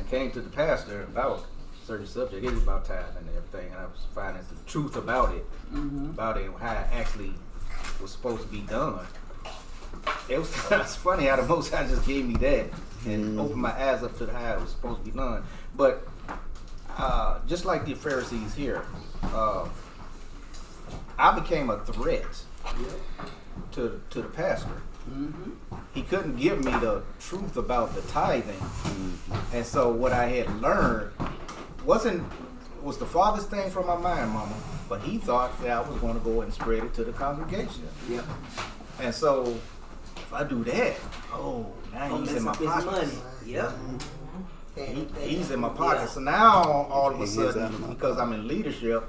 I came to the pastor about a certain subject. It was about tithing and everything, and I was finding the truth about it, and how it actually was supposed to be done. It was it's funny how the Most High just gave me that and opened my eyes up to how it was supposed to be done. But just like the Pharisees here, I became a threat to the pastor. He couldn't give me the truth about the tithing, and so what I had learned was the farthest thing from my mind, Mama. But he thought that I was going to go and spread it to the congregation. Yeah. And so if I do that, now he's in my pocket. Yeah. He's in my pocket. So now all of a sudden, because I'm in leadership,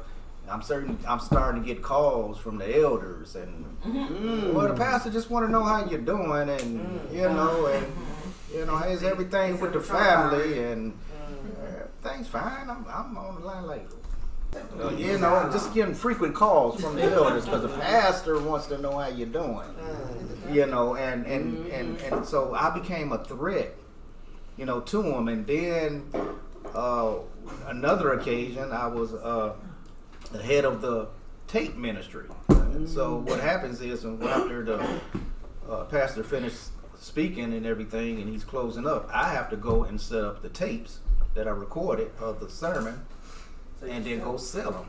I'm starting to get calls from the elders and well, the pastor just want to know how you're doing, and how's everything with the family, and everything's fine. I'm on the line like, just getting frequent calls from the elders because the pastor wants to know how you're doing, and so I became a threat, to him. And then another occasion, I was the head of the tape ministry. And so what happens is, after the pastor finished speaking and everything, and he's closing up, I have to go and set up the tapes that I recorded of the sermon, and then go sell them.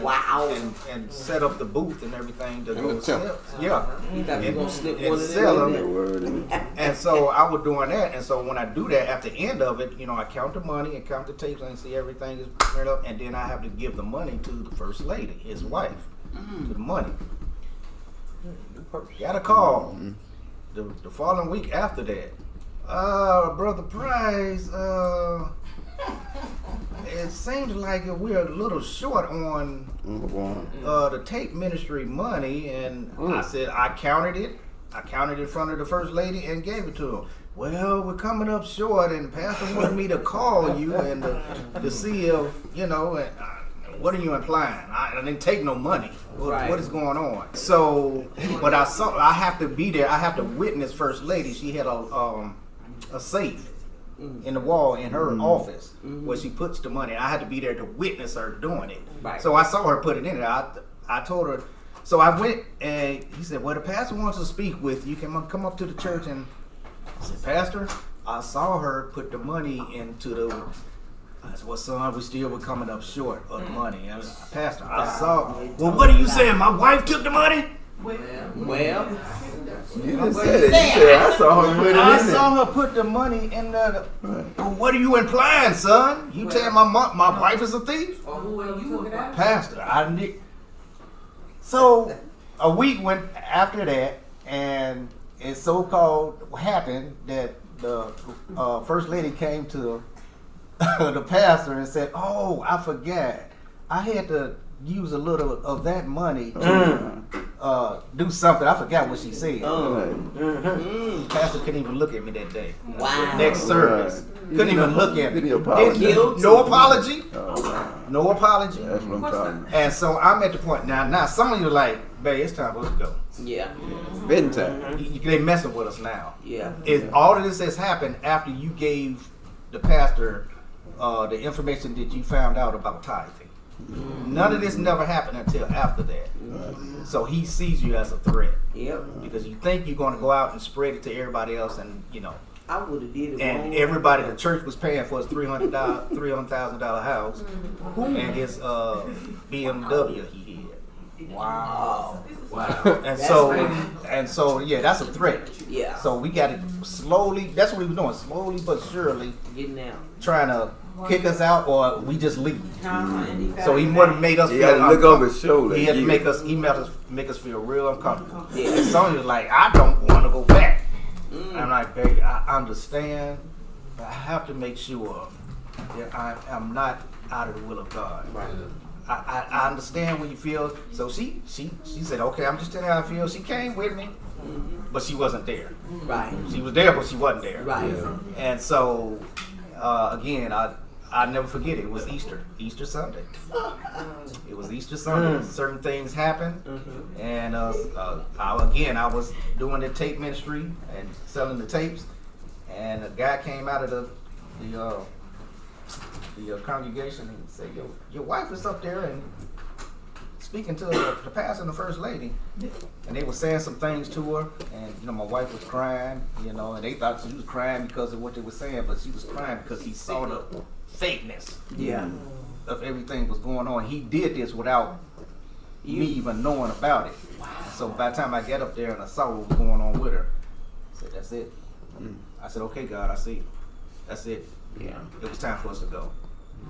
Wow! And set up the booth and everything to go sell. Yeah, and sell them. And so I was doing that. And so when I do that, at the end of it, I count the money and count the tapes and see everything is turned up, and then I have to give the money to the first lady, his wife, to the money. Got a call the following week after that. Brother Price, it seems like we're a little short on the tape ministry money, and I said I counted it. I counted in front of the first lady and gave it to him. Well, we're coming up short, and Pastor wanted me to call you and to see if what are you implying? I didn't take no money. What is going on? So, but I have to be there. I have to witness First Lady. She had a safe in the wall in her office where she puts the money. I had to be there to witness her doing it. Right. So I saw her put it in there. I told her. So I went, and he said, well, the pastor wants to speak with you. Come up to the church. And I said, Pastor, I saw her put the money into the... I said, well, son, we were coming up short of the money. I was, Pastor, I saw... Well, what are you saying? My wife took the money? Well, you didn't say that. You said I saw her put it in there. I saw her put the money in the... Well, what are you implying, son? You tell my wife is a thief? Pastor, I need... So a week went after that, and it so-called happened that the first lady came to the pastor and said, "Oh, I forgot. I had to use a little of that money to do something." I forgot what she said. The pastor couldn't even look at me that day. Wow. Next service. Couldn't even look at me. No apology. No apology. That's what I'm talking about. And so I'm at the point now some of you are like, babe, it's time for us to go. Yeah. Bedtime. They messing with us now. Yeah. All of this has happened after you gave the pastor the information that you found out about tithing. None of this never happened until after that. So he sees you as a threat. Yep. Because you think you're going to go out and spread it to everybody else, and I would have did it. and everybody, the church was paying for his $300,000 house and his BMW he had. Wow. And so yeah, that's a threat. Yeah. So we got to slowly. That's what he was doing, slowly but surely, Getting out. trying to kick us out, or we just leave. So he would have made us. You got to look over his shoulder. He had to make us feel real uncomfortable. Yeah. And Sonya was like, I don't want to go back. I'm like, baby, I understand, but I have to make sure that I'm not out of the will of God. Right. I understand when you feel. So she said, okay, I'm just telling you how I feel. She came with me, but she wasn't there. Right. She was there, but she wasn't there. Right. Yeah. And so, again, I never forget it. It was Easter Sunday. It was Easter Sunday. Certain things happened, and I was doing the tape ministry and selling the tapes, and a guy came out of the the congregation and say, your wife is up there and speaking to the pastor and the first lady, and they were saying some things to her, and my wife was crying, and they thought she was crying because of what they were saying, but she was crying because he saw the fakeness of everything was going on. He did this without me even knowing about it. Wow. So by the time I got up there and I saw what was going on with her, I said, that's it. I said, okay, God, I see. That's it. Yeah. It was time for us to go.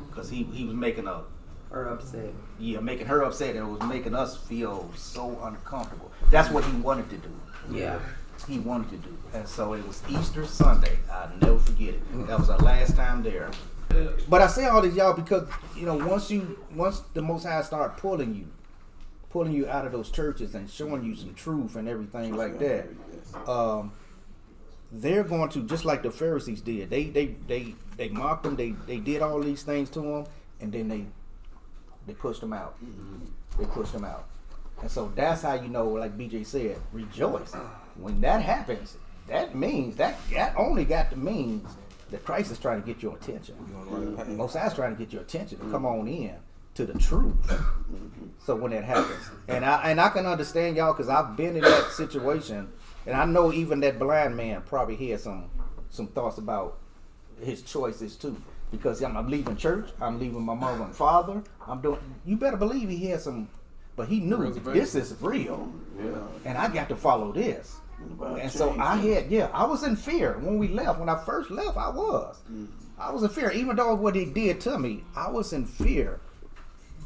Because he was making her upset. Yeah, making her upset, and it was making us feel so uncomfortable. That's what he wanted to do. Yeah. He wanted to do. And so it was Easter Sunday. I'll never forget it. That was our last time there. But I say all this, y'all, because once the Most High start pulling you out of those churches and showing you some truth and everything like that, they're going to, just like the Pharisees did. They mocked them. They did all these things to them, and then they pushed them out. They pushed them out. And so that's how like BJ said, rejoice. When that happens, that means that only got the means that Christ is trying to get your attention. Most High's trying to get your attention to come on in to the truth. So when that happens, and I can understand y'all, because I've been in that situation, and I know even that blind man probably had some thoughts about his choices too. Because I'm leaving church, I'm leaving my mother and father. You better believe he had some, but he knew this is real, and I got to follow this. And so I was in fear when we left. When I first left, I was in fear. Even though what he did to me, I was in fear.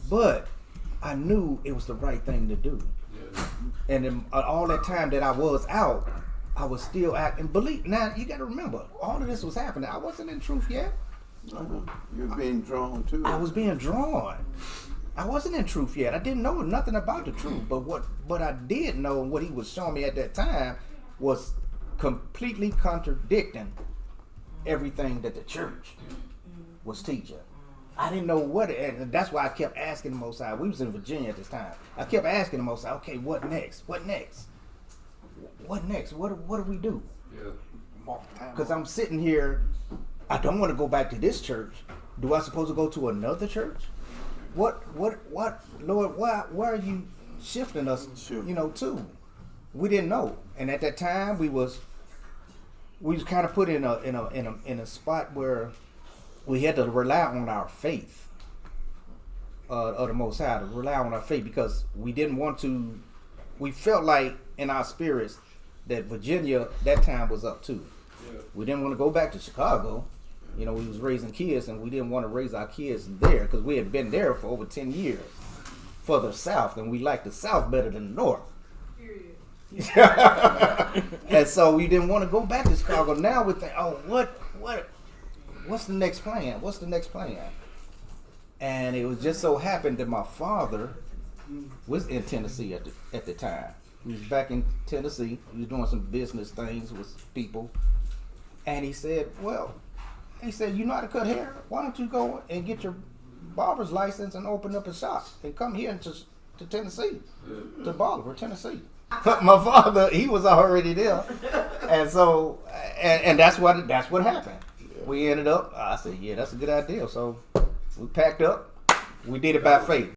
But I knew it was the right thing to do. And in, all that time that I was out, I was still acting. Now you got to remember, all of this was happening. I wasn't in truth yet. You're being drawn too. I was being drawn. I wasn't in truth yet. I didn't know nothing about the truth. But what I did know, and what he was showing me at that time, was completely contradicting everything that the church was teaching. I didn't know what, and that's why I kept asking the Most High. We was in Virginia at this time. I kept asking the Most High, okay, what next? What next? What next? What do we do? Because I'm sitting here, I don't want to go back to this church. Do I supposed to go to another church? What, Lord, why are you shifting us, to? We didn't know. And at that time, we was kind of put in a spot where we had to rely on our faith of the Most High, to rely on our faith, because we didn't want to. We felt like in our spirits that Virginia that time was up too. Yeah. We didn't want to go back to Chicago. We was raising kids, and we didn't want to raise our kids there because we had been there for over 10 years, further south, and we liked the South better than the North. And so we didn't want to go back to Chicago. Now we think, what's the next plan? What's the next plan? And it was just so happened that my father was in Tennessee at the time. He was back in Tennessee. He was doing some business things with people. And he said, you know how to cut hair? Why don't you go and get your barber's license and open up a shop and come here to Tennessee, to Bolivar, Tennessee. But my father, he was already there. And so, and that's what happened. We ended up, I said, yeah, that's a good idea. So we packed up. We did it by faith.